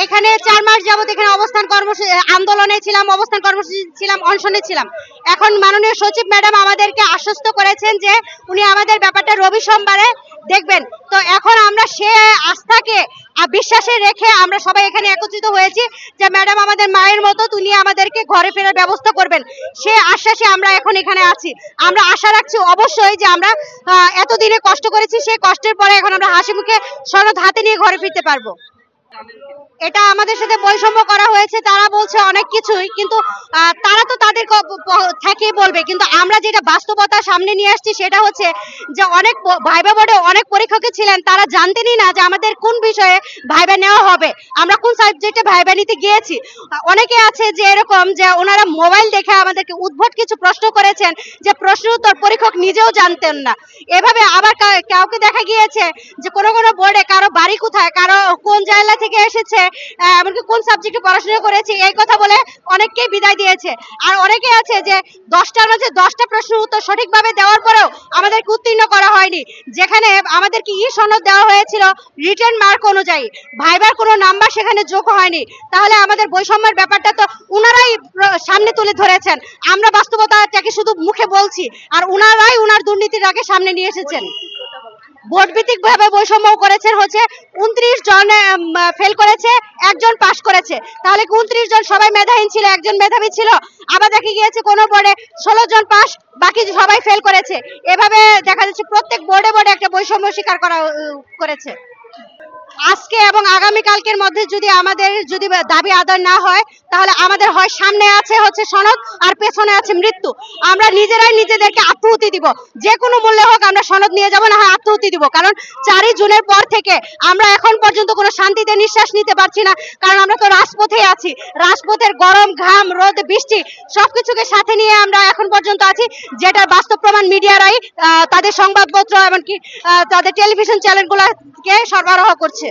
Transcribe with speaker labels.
Speaker 1: এখানে 4 মাস যাবত এখানে অবস্থান আন্দোলনে ছিলাম, অবস্থান কর্মসূচি ছিলাম, অনশনে ছিলাম। এখন মাননীয় সচিব ম্যাডাম আমাদেরকে আশ্বস্ত করেছেন যে উনি আমাদের ব্যাপারটা রবি সোমবারে দেখবেন। তো এখন আমরা সে আস্থাকে বিশ্বাসে রেখে আমরা সবাই এখানে একত্রিত হয়েছি যে ম্যাডাম আমাদের মায়ের মতো, তিনি আমাদেরকে ঘরে ফেরার ব্যবস্থা করবেন, সে আশ্বাসে আমরা এখন এখানে আছি। আমরা আশা রাখছি অবশ্যই যে আমরা এতদিনে কষ্ট করেছি, সেই কষ্টের পরে এখন আমরা হাসি মুখে সনদ হাতে নিয়ে ঘরে ফিরতে পারবো। এটা আমাদের সাথে বৈষম্য করা হয়েছে, তারা বলছে অনেক কিছুই, কিন্তু তারা তো তাদের থেকে বলবে, কিন্তু আমরা যেটা বাস্তবতা সামনে নিয়ে আসছি সেটা হচ্ছে যে অনেক ভাইবা বোর্ডে অনেক পরীক্ষক ছিলেন, তারা জানতেনই না যে আমাদের কোন বিষয়ে ভাইবা নেওয়া হবে, আমরা কোন সাবজেক্টে ভাইবা নিতে গিয়েছি। অনেকে আছে যে এরকম যে ওনারা মোবাইল দেখে আমাদেরকে উদ্ভট কিছু প্রশ্ন করেছেন, যে প্রশ্ন উত্তর পরীক্ষক নিজেও জানতেন না। এভাবে আবার কাউকে দেখা গিয়েছে যে কোনো কোনো বোর্ডে কারো বাড়ি কোথায়, কারো কোন জেলা থেকে এসেছে, এমনকি কোন সাবজেক্টে পড়াশোনা করেছে, এই কথা বলে অনেককেই বিদায় দিয়েছে। আর অনেকে আছে যে 10টার মাঝে 10টা প্রশ্নের উত্তর সঠিকভাবে দেওয়ার পরেও আমাদেরকে উত্তীর্ণ করা হয়নি, যেখানে আমাদেরকে সনদ দেওয়া হয়েছিল রিটেন মার্ক অনুযায়ী, ভাইবার কোনো নাম্বার সেখানে যোগ হয়নি। তাহলে আমাদের বৈষম্যের ব্যাপারটা তো উনারাই সামনে তুলে ধরেছেন, আমরা বাস্তবতাটাকে শুধু মুখে বলছি, আর উনারাই উনার দুর্নীতির আগে সামনে নিয়ে এসেছেন। বোর্ড ভিত্তিক ভাবে বৈষম্য করেছেন হচ্ছে 29 জন ফেল করেছে, একজন পাস করেছে। তাহলে 29 জন সবাই মেধাহীন ছিল, একজন মেধাবী ছিল। আবার দেখা গিয়েছে কোন বোর্ডে 16 জন পাস, বাকি সবাই ফেল করেছে। এভাবে দেখা যাচ্ছে প্রত্যেক বোর্ডে বোর্ডে একটা বৈষম্য স্বীকার করেছে। আজকে এবং আগামী কালকের মধ্যে যদি আমাদের দাবি আদায় না হয়, তাহলে আমাদের হয় সামনে আছে হচ্ছে সনদ, আর পেছনে আছে মৃত্যু। আমরা নিজেরাই নিজেদেরকে আত্মহুতি দিব, যে কোনো মূল্যে হোক আমরা সনদ নিয়ে যাব, না হয় আত্মহুতি দিব। কারণ 4 জুনের পর থেকে আমরা এখন পর্যন্ত কোনো শান্তিতে নিঃশ্বাস নিতে পারছি না, কারণ আমরা তো রাজপথেই আছি। রাজপথের গরম, ঘাম, রোদ, বৃষ্টি সবকিছুকে সাথে নিয়ে আমরা এখন পর্যন্ত আছি, যেটার বাস্তব প্রমাণ মিডিয়ারাই তাদের সংবাদপত্র এমনকি তাদের টেলিভিশন চ্যানেলগুলোকে সরবরাহ করছে।